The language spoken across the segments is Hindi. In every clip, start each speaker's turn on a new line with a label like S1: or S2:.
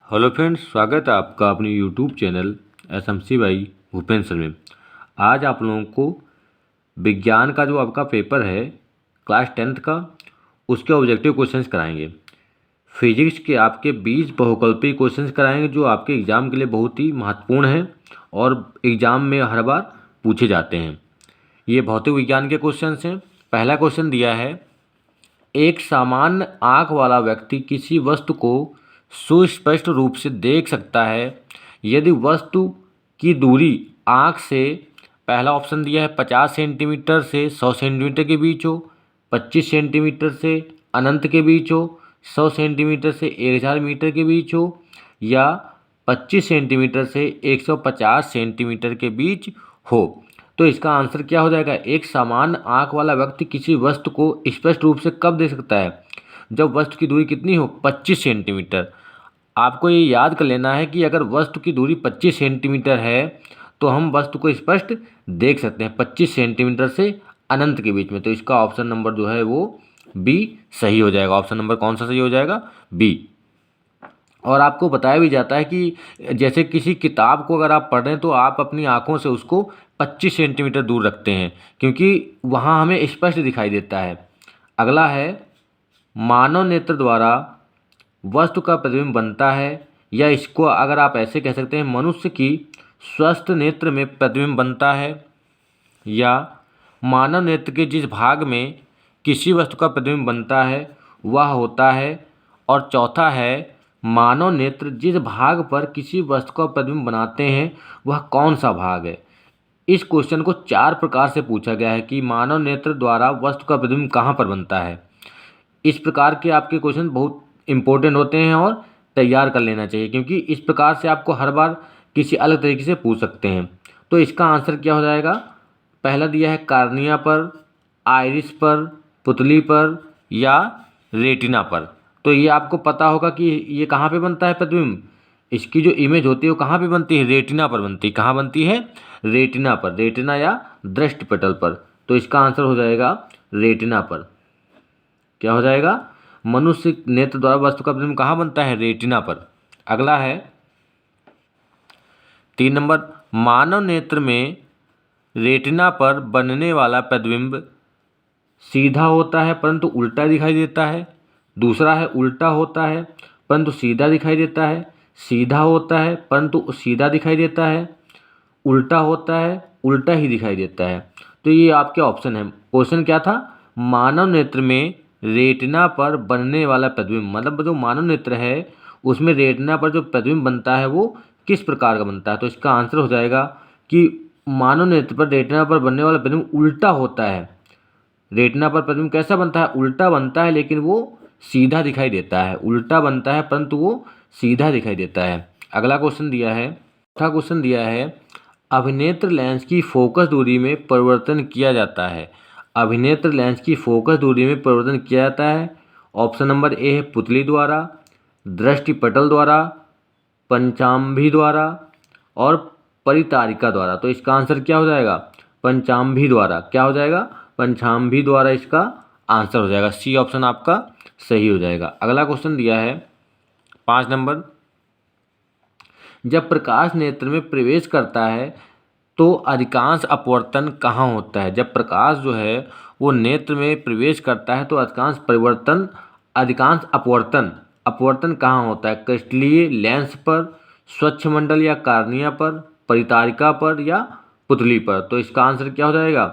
S1: हेलो फ्रेंड्स, स्वागत है आपका अपने YouTube channel SMC by Bhupendra sir में। आज आप लोगों को विज्ञान का जो आपका पेपर है क्लास 10th का, उसके ऑब्जेक्टिव क्वेश्चंस कराएंगे। फिजिक्स के आपके 20 बहुकल्पीय क्वेश्चंस कराएंगे जो आपके एग्ज़ाम के लिए बहुत ही महत्वपूर्ण हैं और एग्ज़ाम में हर बार पूछे जाते हैं। ये भौतिक विज्ञान के क्वेश्चंस हैं। पहला क्वेश्चन दिया है, एक सामान्य आँख वाला व्यक्ति किसी वस्तु को सुस्पष्ट रूप से देख सकता है यदि वस्तु की दूरी आँख से, पहला ऑप्शन दिया है 50 सेंटीमीटर से 100 सेंटीमीटर के बीच हो, 25 सेंटीमीटर से अनंत के बीच हो, 100 सेंटीमीटर से 1000 मीटर के बीच हो, या 25 सेंटीमीटर से 150 सेंटीमीटर के बीच हो। तो इसका आंसर क्या हो जाएगा? एक सामान्य आँख वाला व्यक्ति किसी वस्तु को स्पष्ट रूप से कब देख सकता है? जब वस्तु की दूरी कितनी हो? 25 सेंटीमीटर। आपको ये याद कर लेना है कि अगर वस्तु की दूरी 25 सेंटीमीटर है तो हम वस्तु को स्पष्ट देख सकते हैं 25 सेंटीमीटर से अनंत के बीच में। तो इसका ऑप्शन नंबर जो है वो बी सही हो जाएगा। ऑप्शन नंबर कौन सा सही हो जाएगा? बी। और आपको बताया भी जाता है कि जैसे किसी किताब को अगर आप पढ़ रहे हैं तो आप अपनी आँखों से उसको 25 सेंटीमीटर दूर रखते हैं क्योंकि वहाँ हमें स्पष्ट दिखाई देता है। अगला है, मानव नेत्र द्वारा वस्तु का प्रतिबिंब बनता है, या इसको अगर आप ऐसे कह सकते हैं, मनुष्य की स्वस्थ नेत्र में प्रतिबिंब बनता है, या मानव नेत्र के जिस भाग में किसी वस्तु का प्रतिबिंब बनता है वह होता है, और चौथा है, मानव नेत्र जिस भाग पर किसी वस्तु का प्रतिबिंब बनाते हैं वह कौन सा भाग है। इस क्वेश्चन को 4 प्रकार से पूछा गया है कि मानव नेत्र द्वारा वस्तु का प्रतिबिंब कहाँ पर बनता है। इस प्रकार के आपके क्वेश्चन बहुत इंपॉर्टेंट होते हैं और तैयार कर लेना चाहिए क्योंकि इस प्रकार से आपको हर बार किसी अलग तरीके से पूछ सकते हैं। तो इसका आंसर क्या हो जाएगा? पहला दिया है कार्निया पर, आइरिस पर, पुतली पर, या रेटिना पर। तो ये आपको पता होगा कि ये कहाँ पे बनता है प्रतिबिंब। इसकी जो इमेज होती है वो कहाँ पे बनती है? रेटिना पर बनती है। कहाँ बनती है? रेटिना पर, रेटिना या दृष्टिपटल पर। तो इसका आंसर हो जाएगा रेटिना पर। क्या हो जाएगा? मनुष्य नेत्र द्वारा वस्तु का प्रतिबिंब कहाँ बनता है? रेटिना पर। अगला है 3 नंबर, मानव नेत्र में रेटिना पर बनने वाला प्रतिबिंब सीधा होता है परंतु उल्टा दिखाई देता है। दूसरा है, उल्टा होता है परंतु सीधा दिखाई देता है। सीधा होता है परंतु सीधा दिखाई देता है। उल्टा होता है, उल्टा ही दिखाई देता है। तो ये आपके ऑप्शन है। क्वेश्चन क्या था? मानव नेत्र में रेटिना पर बनने वाला प्रतिबिंब, मतलब जो मानव नेत्र है उसमें रेटिना पर जो प्रतिबिंब बनता है वो किस प्रकार का बनता है। तो इसका आंसर हो जाएगा कि मानव नेत्र पर रेटिना पर बनने वाला प्रतिबिंब उल्टा होता है। रेटिना पर प्रतिबिंब कैसा बनता है? उल्टा बनता है, लेकिन वो सीधा दिखाई देता है। उल्टा बनता है परंतु वो सीधा दिखाई देता है। अगला क्वेश्चन दिया है, चौथा क्वेश्चन दिया है, अभिनेत्र लेंस की फोकस दूरी में परिवर्तन किया जाता है। अभिनेत्र लेंस की फोकस दूरी में परिवर्तन किया जाता है। ऑप्शन नंबर ए है पुतली द्वारा, दृष्टिपटल द्वारा, पंचाम्भी द्वारा, और परितारिका द्वारा। तो इसका आंसर क्या हो जाएगा? पंचाम्भी द्वारा। क्या हो जाएगा? पंचाम्भी द्वारा इसका आंसर हो जाएगा। सी ऑप्शन आपका सही हो जाएगा। अगला क्वेश्चन दिया है 5 नंबर, जब प्रकाश नेत्र में प्रवेश करता है तो अधिकांश अपवर्तन कहाँ होता है। जब प्रकाश जो है वो नेत्र में प्रवेश करता है तो अधिकांश अपवर्तन कहाँ होता है? क्रिस्टलीय लेंस पर, स्वच्छ मंडल या कार्निया पर, परितारिका पर, या पुतली पर। तो इसका आंसर क्या हो जाएगा?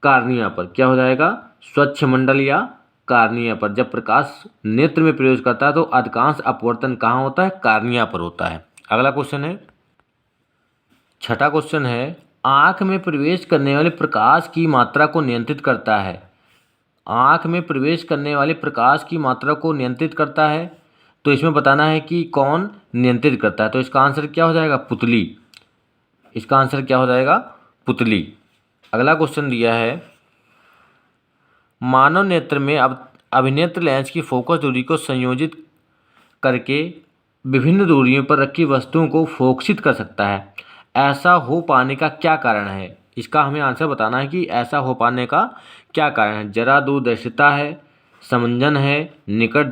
S1: कार्निया पर। क्या हो जाएगा? स्वच्छ मंडल या कार्निया पर। जब प्रकाश नेत्र में प्रवेश करता है तो अधिकांश अपवर्तन कहाँ होता है? कार्निया पर होता है। अगला क्वेश्चन है, छठा क्वेश्चन है, आँख में प्रवेश करने वाले प्रकाश की मात्रा को नियंत्रित करता है। आँख में प्रवेश करने वाले प्रकाश की मात्रा को नियंत्रित करता है। तो इसमें बताना है कि कौन नियंत्रित करता है। तो इसका आंसर क्या हो जाएगा? पुतली। इसका आंसर क्या हो जाएगा? पुतली। अगला क्वेश्चन दिया है, मानव नेत्र में अब अभिनेत्र लेंस की फोकस दूरी को संयोजित करके विभिन्न दूरियों पर रखी वस्तुओं को फोकसित कर सकता है। ऐसा हो पाने का क्या कारण है? इसका हमें आंसर बताना है कि ऐसा हो पाने का क्या कारण है। जरा दूरदर्शिता है, समंजन है, निकट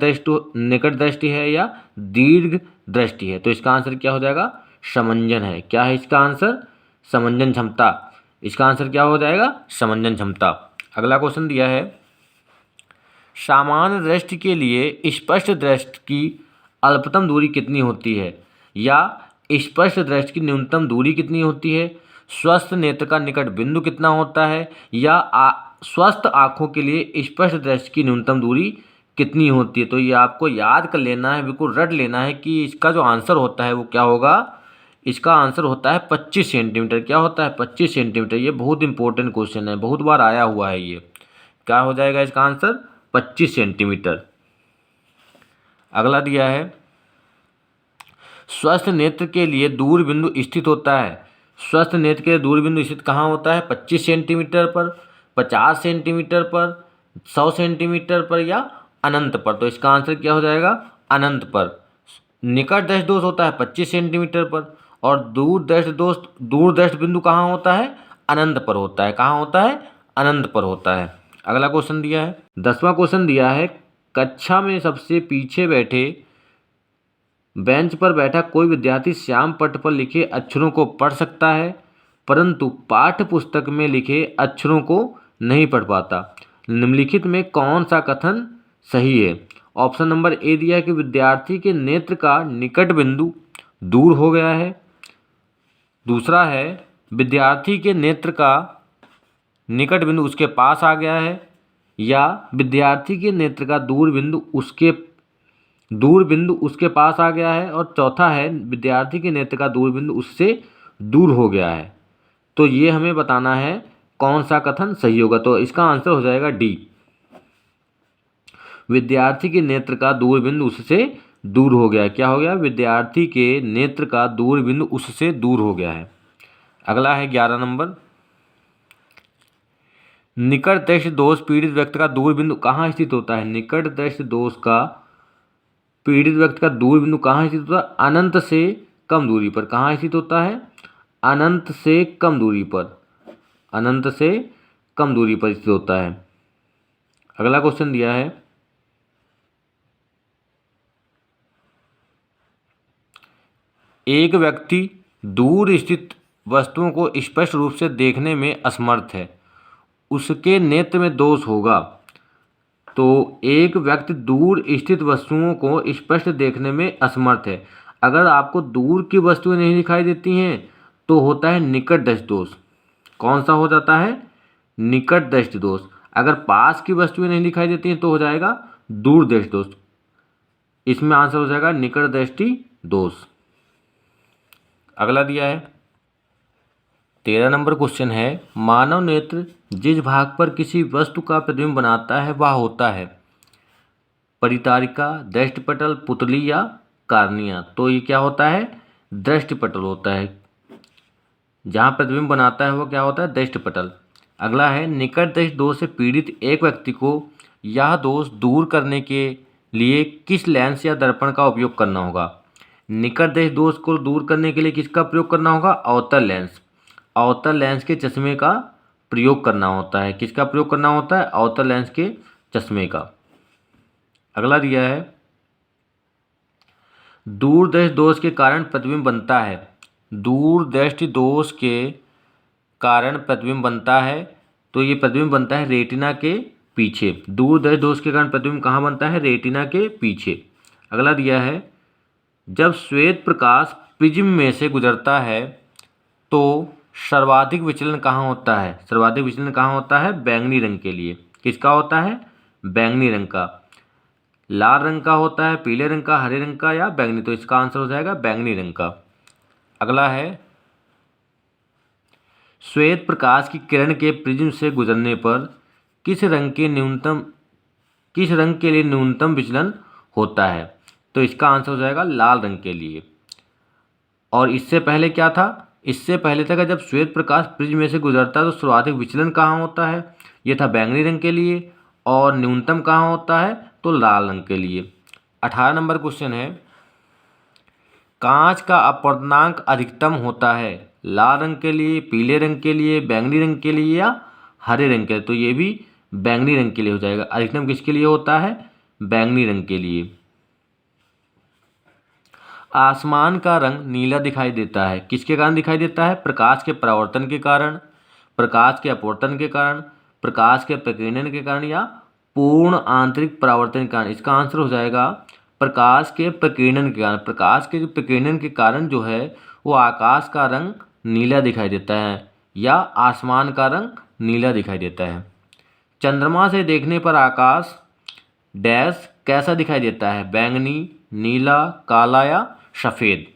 S1: दृष्टि है, या दीर्घ दृष्टि है। तो इसका आंसर क्या हो जाएगा? समंजन है। क्या है इसका आंसर? समंजन क्षमता। इसका आंसर क्या हो जाएगा? समंजन क्षमता। अगला क्वेश्चन दिया है, सामान्य दृष्टि के लिए स्पष्ट दृष्टि की अल्पतम दूरी कितनी होती है, या स्पष्ट दृष्टि की न्यूनतम दूरी कितनी होती है, स्वस्थ नेत्र का निकट बिंदु कितना होता है, या स्वस्थ आंखों के लिए स्पष्ट दृष्टि की न्यूनतम दूरी कितनी होती है। तो ये आपको याद कर लेना है, बिल्कुल रट लेना है कि इसका जो आंसर होता है वो क्या होगा। इसका आंसर होता है 25 सेंटीमीटर। क्या होता है? 25 सेंटीमीटर। ये बहुत इंपॉर्टेंट क्वेश्चन है, बहुत बार आया हुआ है ये। क्या हो जाएगा इसका आंसर? 25 सेंटीमीटर। अगला दिया है, स्वस्थ नेत्र के लिए दूर बिंदु स्थित होता है। स्वस्थ नेत्र के लिए दूर बिंदु स्थित कहाँ होता है? 25 सेंटीमीटर पर, 50 सेंटीमीटर पर, 100 सेंटीमीटर पर, या अनंत पर। तो इसका आंसर क्या हो जाएगा? अनंत पर। निकट दृष्टि दोष होता है 25 सेंटीमीटर पर, और दूर दृष्टि बिंदु कहाँ होता है? अनंत पर होता है। कहाँ होता है? अनंत पर होता है। अगला क्वेश्चन दिया है, 10वां क्वेश्चन दिया है, कक्षा में सबसे पीछे बैठे बेंच पर बैठा कोई विद्यार्थी श्याम पट्ट पर लिखे अक्षरों को पढ़ सकता है, परंतु पाठ्य पुस्तक में लिखे अक्षरों को नहीं पढ़ पाता। निम्नलिखित में कौन सा कथन सही है? ऑप्शन नंबर ए दिया है कि विद्यार्थी के नेत्र का निकट बिंदु दूर हो गया है। दूसरा है, विद्यार्थी के नेत्र का निकट बिंदु उसके पास आ गया है, या विद्यार्थी के नेत्र का दूर बिंदु उसके पास आ गया है। और चौथा है, विद्यार्थी के नेत्र का दूर बिंदु उससे दूर हो गया है। तो ये हमें बताना है कौन सा कथन सही होगा। तो इसका आंसर हो जाएगा डी, विद्यार्थी के नेत्र का दूर बिंदु उससे दूर हो गया है। क्या हो गया? विद्यार्थी के नेत्र का दूर बिंदु उससे दूर हो गया है। अगला है 11 नंबर, निकट दृष्टि दोष पीड़ित व्यक्ति का दूर बिंदु कहाँ स्थित होता है? निकट दृष्टि दोष का पीड़ित व्यक्ति का दूर बिंदु कहाँ स्थित होता है? अनंत से कम दूरी पर। कहाँ स्थित होता है? अनंत से कम दूरी पर। अनंत से कम दूरी पर स्थित होता है। अगला क्वेश्चन दिया है, एक व्यक्ति दूर स्थित वस्तुओं को स्पष्ट रूप से देखने में असमर्थ है, उसके नेत्र में दोष होगा। तो एक व्यक्ति दूर स्थित वस्तुओं को स्पष्ट देखने में असमर्थ है। अगर आपको दूर की वस्तुएं नहीं दिखाई देती हैं तो होता है निकट दृष्टि दोष। कौन सा हो जाता है? निकट दृष्टि दोष। अगर पास की वस्तुएं नहीं दिखाई देती हैं तो हो जाएगा दूर दृष्टि दोष। इसमें आंसर हो जाएगा निकट दृष्टि दोष। अगला दिया है 13 नंबर क्वेश्चन है, मानव नेत्र जिस भाग पर किसी वस्तु का प्रतिबिंब बनाता है वह होता है परितारिका, दृष्टिपटल, पुतली, या कार्निया। तो ये क्या होता है? दृष्टिपटल होता है। जहाँ प्रतिबिंब बनाता है वो क्या होता है? दृष्टिपटल। अगला है, निकट दृष्टि दोष से पीड़ित एक व्यक्ति को यह दोष दूर करने के लिए किस लेंस या दर्पण का उपयोग करना होगा? निकट दृष्टि दोष को दूर करने के लिए किसका प्रयोग करना होगा? अवतल लेंस। अवतल लेंस के चश्मे का प्रयोग करना होता है। किसका प्रयोग करना होता है? अवतल लेंस के चश्मे का। अगला दिया है, दूरदृष्टि दोष के कारण प्रतिबिंब बनता है। दूरदृष्टि दोष के कारण प्रतिबिंब बनता है, तो ये प्रतिबिंब बनता है रेटिना के पीछे। दूरदृष्टि दोष के कारण प्रतिबिंब कहाँ बनता है? रेटिना के पीछे। अगला दिया है, जब श्वेत प्रकाश प्रिज्म में से गुजरता है तो सर्वाधिक विचलन कहाँ होता है? सर्वाधिक विचलन कहाँ होता है? बैंगनी रंग के लिए। किसका होता है? बैंगनी रंग का। लाल रंग का होता है, पीले रंग का, हरे रंग का, या बैंगनी। तो इसका आंसर हो जाएगा बैंगनी रंग का। अगला है, श्वेत प्रकाश की किरण के प्रिज्म से गुजरने पर किस रंग के लिए न्यूनतम विचलन होता है? तो इसका आंसर हो जाएगा लाल रंग के लिए। और इससे पहले क्या था? इससे पहले था कि जब श्वेत प्रकाश प्रिज्म में से गुजरता है तो सर्वाधिक विचलन कहाँ होता है? ये था बैंगनी रंग के लिए। और न्यूनतम कहाँ होता है? तो लाल रंग के लिए। 18 नंबर क्वेश्चन है, कांच का अपवर्तनांक अधिकतम होता है लाल रंग के लिए, पीले रंग के लिए, बैंगनी रंग के लिए, या हरे रंग के लिए? तो ये भी बैंगनी रंग के लिए हो जाएगा। अधिकतम किसके लिए होता है? बैंगनी रंग के लिए। आसमान का रंग नीला दिखाई देता है, किसके कारण दिखाई देता है? प्रकाश के परावर्तन के कारण, प्रकाश के अपवर्तन के कारण, प्रकाश के प्रकीर्णन के कारण या पूर्ण आंतरिक परावर्तन के कारण। इसका आंसर हो जाएगा प्रकाश के प्रकीर्णन के कारण। प्रकाश के प्रकीर्णन के कारण जो है वो आकाश का रंग नीला दिखाई देता है या आसमान का रंग नीला दिखाई देता है। चंद्रमा से देखने पर आकाश डैश कैसा दिखाई देता है? बैंगनी, नीला, काला या सफ़ेद।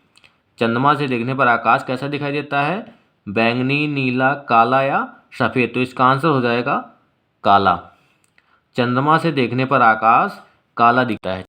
S1: चंद्रमा से देखने पर आकाश कैसा दिखाई देता है? बैंगनी, नीला, काला या सफ़ेद। तो इसका आंसर हो जाएगा काला। चंद्रमा से देखने पर आकाश काला दिखता है।